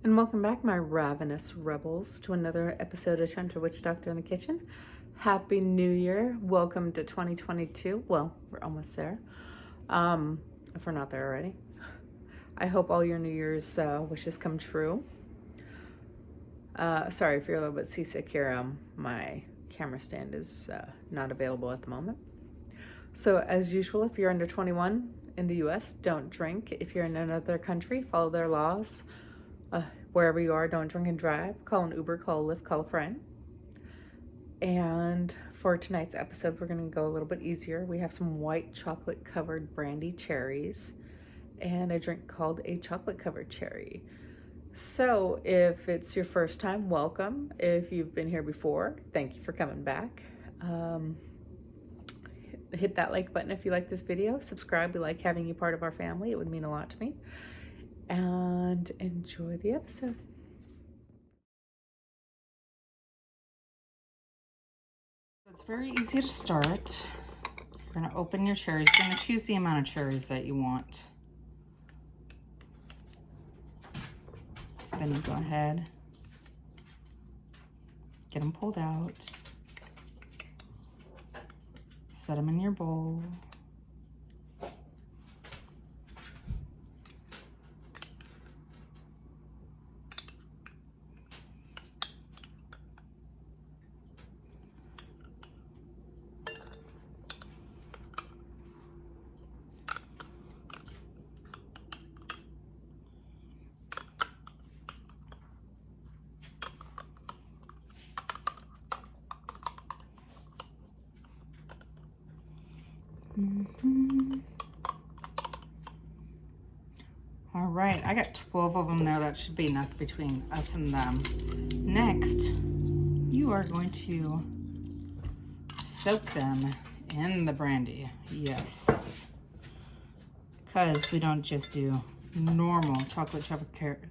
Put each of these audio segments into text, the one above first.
And welcome back, my ravenous rebels, to another episode of Hunter Witch Doctor in the Kitchen. Happy New Year. Welcome to 2022. Well, we're almost there. If we're not there already. I hope all your New Year's wishes come true. Sorry if you're a little bit seasick here. My camera stand is not available at the moment. So as usual, if you're under 21 in the US, don't drink. If you're in another country, follow their laws. Wherever you are, don't drink and drive. Call an Uber, call a Lyft, call a friend. And for tonight's episode, we're going to go a little bit easier. We have some white chocolate covered brandy cherries and a drink called a chocolate covered cherry. So if it's your first time, welcome. If you've been here before, thank you for coming back. Hit that like button if you like this video. Subscribe. We like having you part of our family. It would mean a lot to me. And enjoy the episode. It's very easy to start. You're going to open your cherries. You're going to choose the amount of cherries that you want. Then you go ahead, get them pulled out, set them in your bowl. All right, I got 12 of them there. That should be enough between us and them. Next, you are going to soak them in the brandy. Yes, because we don't just do normal chocolate covered.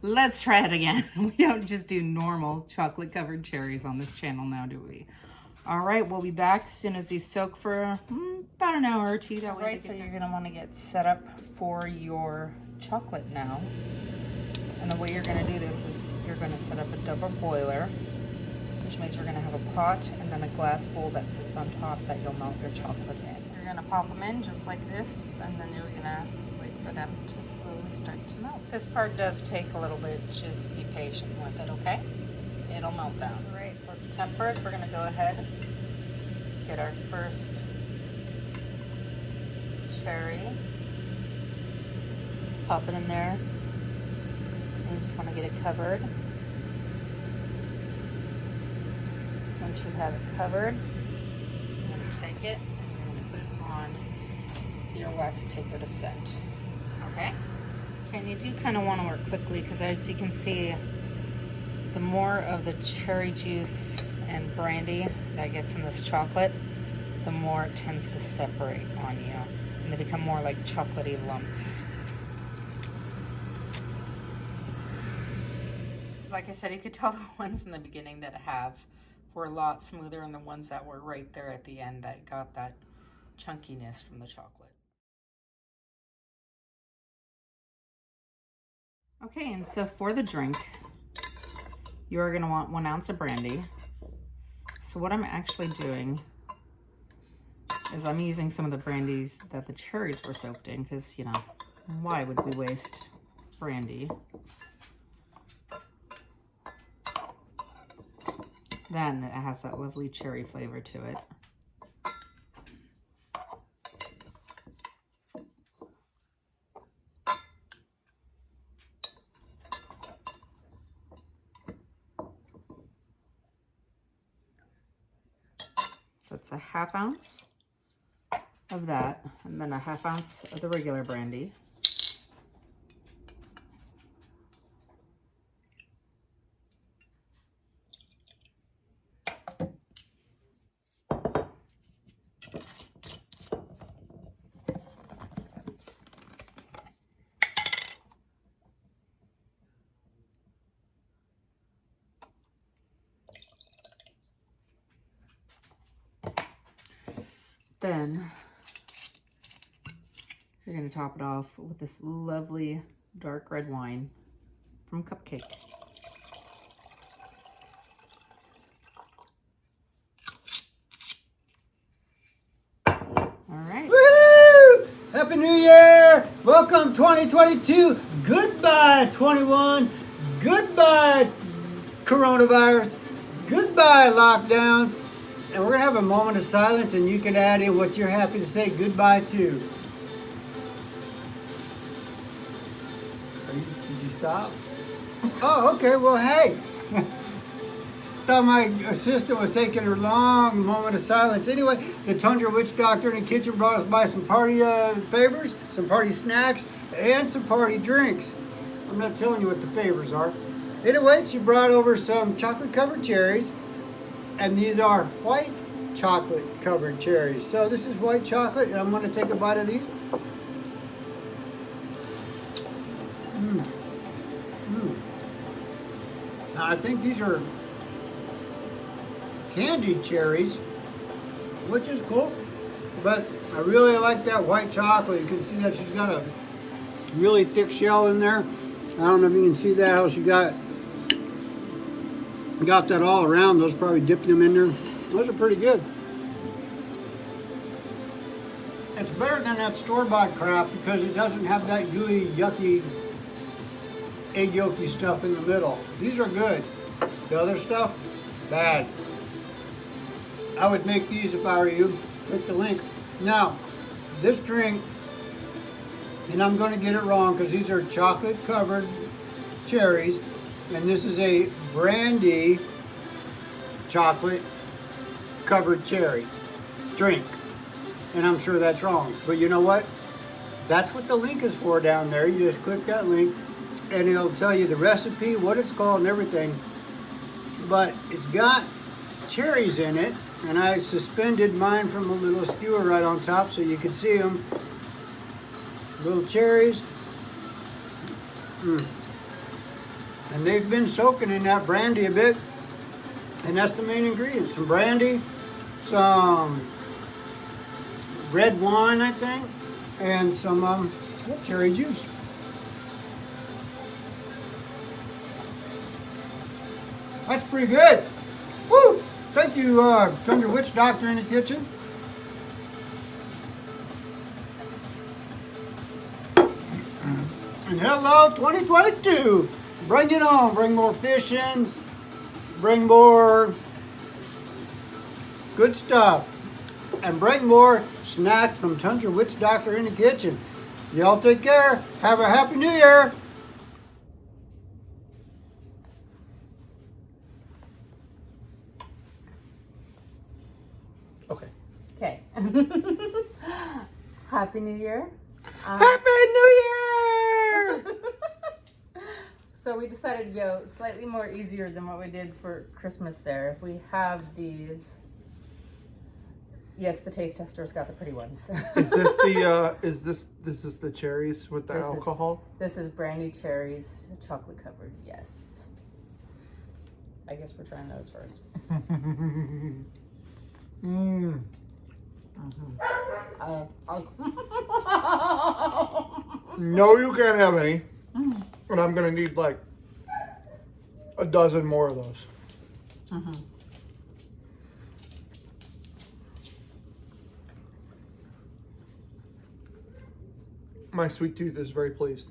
Let's try it again. We don't just do normal chocolate covered cherries on this channel now, do we? All right, we'll be back as soon as these soak for about an hour or two. That way. Right, so you're gonna want to get set up for your chocolate now. And the way you're gonna do this is you're gonna set up a double boiler, which means you're gonna have a pot and then a glass bowl that sits on top that you'll melt your chocolate in. You're gonna pop them in just like this, and then you're gonna wait for them to slowly start to melt. This part does take a little bit, just be patient with it, okay? It'll melt down. All right, so it's tempered. We're gonna go ahead, get our first cherry, pop it in there. You just wanna get it covered. Once you have it covered, you're gonna take it and you're gonna put it on your wax paper to set, okay? Okay, and you do kind of wanna work quickly because as you can see, the more of the cherry juice and brandy that gets in this chocolate, the more it tends to separate on you. And they become more like chocolatey lumps. So like I said, you could tell the ones in the beginning that have were a lot smoother, and the ones that were right there at the end that got that chunkiness from the chocolate. Okay, and so for the drink, you're going to want 1 ounce of brandy. So what I'm actually doing is I'm using some of the brandies that the cherries were soaked in because, you know, why would we waste brandy? Then it has that lovely cherry flavor to it. So it's a 1/2 ounce of that, and then a 1/2 ounce of the regular brandy. Then you're going to top it off with this lovely dark red wine from Cupcake. All right. Woo! Happy New Year! Welcome 2022. Goodbye 21. Goodbye coronavirus. Goodbye lockdowns. And we're going to have a moment of silence and you can add in what you're happy to say goodbye to. Did you stop? Oh, okay. Well, hey. Thought my assistant was taking a long moment of silence. Anyway, the Tundra Witch Doctor in the kitchen brought us by some party favors, some party snacks, and some party drinks. I'm not telling you what the favors are. Anyway, she brought over some chocolate-covered cherries, and these are white chocolate-covered cherries. So this is white chocolate, and I'm going to take a bite of these. Now, I think these are candied cherries, which is cool, but I really like that white chocolate. You can see that she's got a really thick shell in there. I don't know if you can see that, how she got that all around. Those probably dipped them in there. Those are pretty good. It's better than that store-bought crap because it doesn't have that gooey, yucky, egg yolky stuff in the middle. These are good. The other stuff, bad. I would make these if I were you. Click the link. Now, this drink, and I'm going to get it wrong because these are chocolate covered cherries, and this is a Brandy chocolate covered cherry drink. And I'm sure that's wrong. But you know what? That's what the link is for down there. You just click that link and it'll tell you the recipe, what it's called, and everything. But it's got cherries in it, and I suspended mine from a little skewer right on top so you could see them. Little cherries. And they've been soaking in that brandy a bit, and that's the main ingredient. Some brandy, some red wine, I think, and some cherry juice. That's pretty good. Woo! Thank you, Tundra Witch Doctor in the kitchen. And hello, 2022. Bring it on. Bring more fish in. Bring more good stuff. And bring more snacks from Tundra Witch Doctor in the kitchen. Y'all take care. Have a happy New Year. Okay. Happy New Year. Happy New Year! So we decided to go slightly more easier than what we did for Christmas there. We have these. Yes, the taste tester's got the pretty ones. Is this the this is the cherries with the alcohol? This is Brandy cherries, chocolate covered. Yes. I guess we're trying those first. No, you can't have any. And I'm gonna need like a dozen more of those. My sweet tooth is very pleased.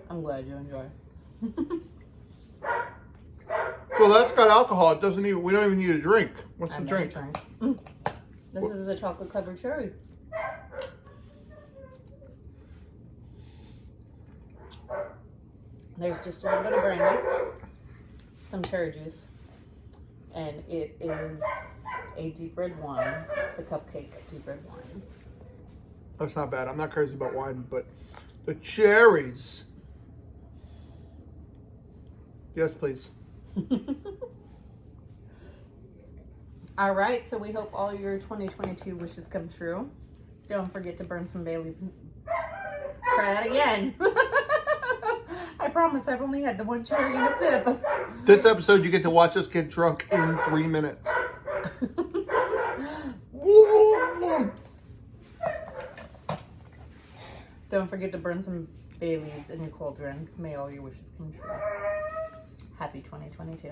I'm glad you enjoy. So that's got alcohol. It doesn't even. We don't even need a drink. What's the drink? This is a chocolate covered cherry. There's just a little bit of brandy, some cherry juice, and it is a deep red wine. It's the Cupcake deep red wine. That's not bad. I'm not crazy about wine, but the cherries. Yes, please. All right, so we hope all your 2022 wishes come true. Don't forget to burn some bay leaves. Try that again. I promise I've only had the one cherry and a sip. This episode, you get to watch us get drunk in 3 minutes. Don't forget to burn some bay leaves in your cauldron. May all your wishes come true. Happy 2022.